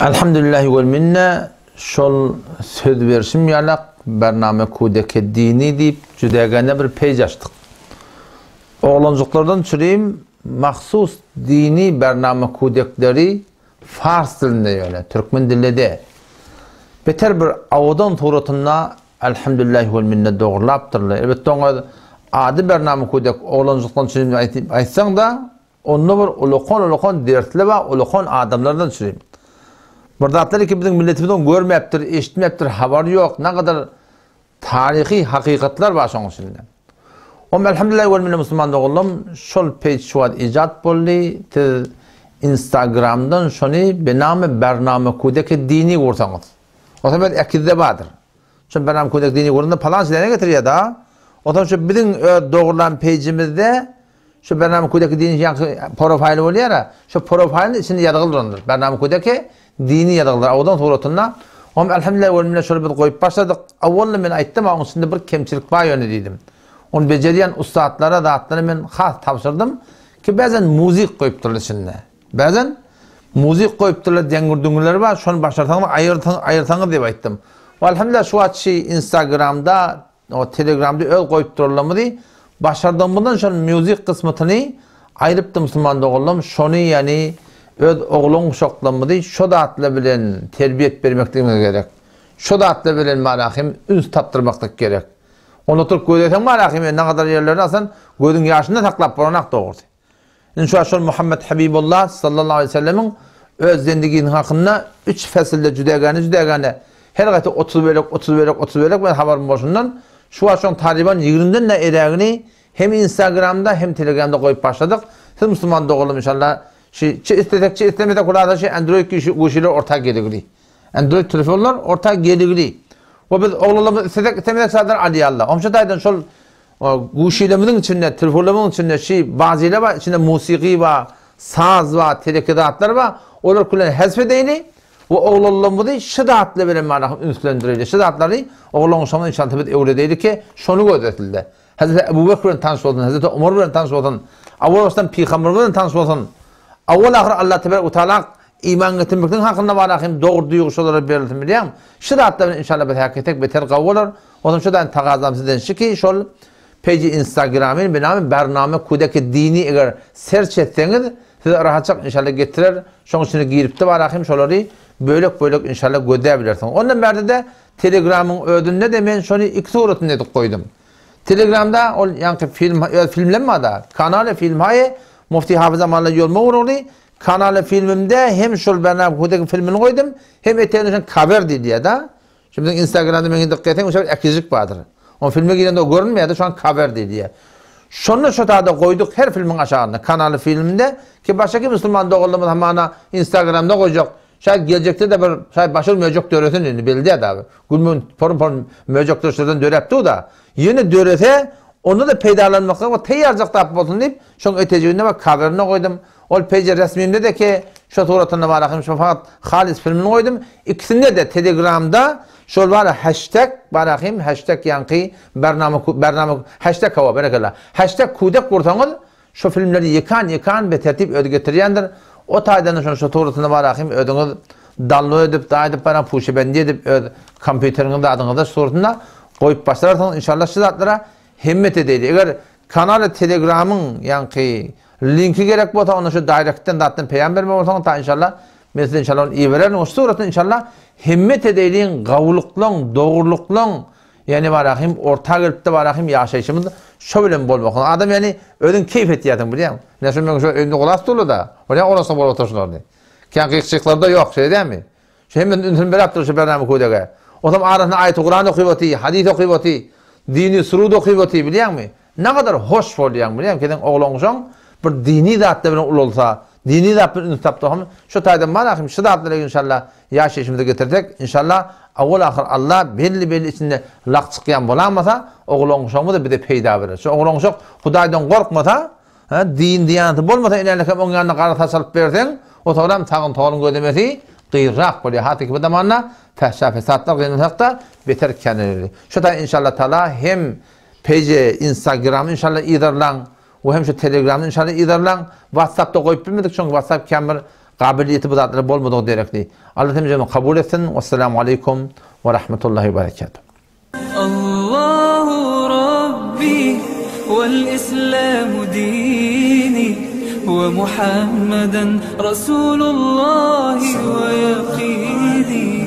Elhamdülillahi vel minne şol söz verişim yalak bername kudeki dini deyip cüdegene bir pej açtık. Oğlancıklardan çüreyim mahsus dini bername kudekleri Fars dilinde yöne, Türkmen dilinde de. Beter bir avadan turatına elhamdülillahi vel minne doğrulaptırlar. Elbette ona adı bername kudek oğlancıklardan çüreyim aytsan da onu bir ulukon dertli ve ulukon adamlardan çüreyim. Buradaatları ki bizim milletimizden görmeyiptir, eşitmeyiptir, haber yok. Ne kadar tarihi hakikatler var şunun içinde. Ama elhamdülillah vel minne Müslüman doğullum, şol page şu an icat bolli, Instagram'dan şunu bename bername kudeki dini kursanız. O zaman ekide vardır. Çünkü bername kudeki dini kurduğunda falan şeylerine getiriyor da. O zaman şu bizim doğrulan page'imizde şu bername kudeki dini profili oluyor ya, şu profilin içinde yadırılırındır. Bername kudeki dini yadırlar. Odan turatında. Ama elhamdülillah vel minne şöyle bir koyup başladık. Avvalla ben ayttım ama onun içinde bir kemçilik var yönü dedim. Onu beceriyen ustadlara, dağıtlara ben has tavsırdım ki bazen müzik koyup durlar içinde. Bazen müzik koyup durlar dengürdüngüler var. Şunu başlarsanız ayırtanız diye ayttım. Elhamdülillah şu açı Instagram'da, o Telegram'da öyle koyup durlarımı diye başlardım bundan şunu müzik kısmını ayırıp da Müslüman doğullum. Şunu yani öz oğlun uşaklarımı diye şu dağıtla bilen terbiyet vermekten gerek. Şu dağıtla bilen malahim üns taptırmaktan gerek. Onu oturup göğdeten malahim ne kadar yerlerine alsan göğdün yaşında taklap baranak doğurdu. İnşallah şu Muhammed Habibullah sallallahu aleyhi ve sellemin öz zendiginin hakkında 3 fesilde cüdegane her gayet 30 bölük ben haberim başından şu an Taliban 20'den de ereğini hem Instagram'da hem Telegram'da koyup başladık. Siz Müslüman doğulum inşallah. İstemede kulağda Android kuşiler ortak geligli. Android telefonlar ortak geligli. Ve biz oğullarımız istemek sadece Ali Allah. Omşadaydan şol kuşilerimizin içinde, telefonlarımızın içinde bazıları var, içinde musiki var, saz var, telekidatlar var. Onlar kullanır hezfedeyni ve oğullarımızı şidatla veren manakım ünsülendirilir. Şidatları oğullarımız sonra inşallah öyle değil ki şunu gözetildi. Hazreti Ebu Bekir'in tanış oldun, Hazreti Umar'ın tanış oldun, Avvalostan Peygamber'in tanış oldun. Avval ahir Allah Tebarek ve Teala iman getirmekten hakkında varahim doğru duygusuları belirtim diyem. Şiratla inşallah bir hakikat beter kavulur. O zaman şuradan taqazam sizden şiki şol page Instagram'ın benamı bername kudeki dini eğer search etseniz size rahatça inşallah getirir. Şunun içine girip de varahim şolları bölük inşallah gödebilirsiniz. Ondan beri de Telegram'ın ödünde de ben şunu iki suratını koydum. Telegram'da o yani filmlenme da kanalı filmayı Mufti Hafız Amal'la yolma uğrulu kanalı filmimde hem şol bername kudeki filmini koydum hem eteğinin cover diye da. Şimdi Instagram'da ben dikkatimi o sefer ekizlik vardır. O filme girende o görünmüyor da şu an cover diye. Şunu şu da koyduk her filmin aşağısında kanalı filminde ki başka Müslüman doğullumuz hamana Instagram'da koyacak. Şayet gelecekte de bir şayet başıl möcek döretin bildi ya da. Gülmün porun möcek döretin dörepti da. Yeni dörete onu da peydalanmakta ve teyyarcak tapıp olsun deyip şunun öteceğinde bak cover'ını koydum. O page resmimde de ki şu suratına barakım şu fakat halis filmini koydum. İkisinde de Telegram'da şol var hashtag barakım hashtag yankı bername hashtag hava berekallah. Hashtag kudek kursanız şu filmleri yıkan ve tertip ödü getiriyendir. O taydan şu suratına barakım ödünüz dallı edip dayıdıp bana puşebendi edip kompüterinin de adını suratına koyup başlarsanız inşallah sizatlara himmet edeydi. Eğer kanalı Telegram'ın yankı linki gerek bu da onu şu direct'ten dağıttın peygamber mi olsan ta inşallah mesela inşallah onu iyi verelim o suratını inşallah himmet edeyliğin gavuluklun doğruluklun yani varahim orta gelipte varahim yaşayışımız şöyle bol bakın adam yani ödün keyif etiyatın biliyor musun? Ne şimdi şu önünde kolas dolu da oraya orası bol otursun orada. Kanka eksiklikler de yok şey değil mi? Şu hemen ünlü beraber şu bername koyduğu. O zaman arasında ayet-i Kur'an okuyuvatı, hadis okuyuvatı, dini surud okuyuvatı biliyor musun? Ne kadar hoş oluyor biliyor musun? Oğlun bir dini dağıtla bilen ul olsa, dini dağıtla bilen taptığım, şu taydan manakım, şu dağıtla inşallah yaşayışımıza getirdik. İnşallah avval ahir Allah belli içinde lak çıkayan bulamasa, oğlun şoğumu da bir de peyda verir. Şu oğlun şoğu Hudaydan korkmasa, din diyaneti bolmasa, ilerlekem onun yanına qarata salıp versen, o tağlam tağın toğlun gödemesi, qıyırraq böyle hati gibi zamanla, fəhşə fesatlar qıyınlıqda beter kendileri. Şu da inşallah Teala hem page Instagram inşallah idarlan, ve hem şu Telegram'da inşallah idarlan, WhatsApp'ta koyup bilmedik çünkü WhatsApp kamera Kabiliyeti bu zatları bolmadığı derekli. Allah temizliğini kabul etsin. Vesselamu aleyküm ve rahmetullahi ve berekatuhu. Allahu Rabbi vel İslamu dini ve Muhammeden Resulullah ve yakini.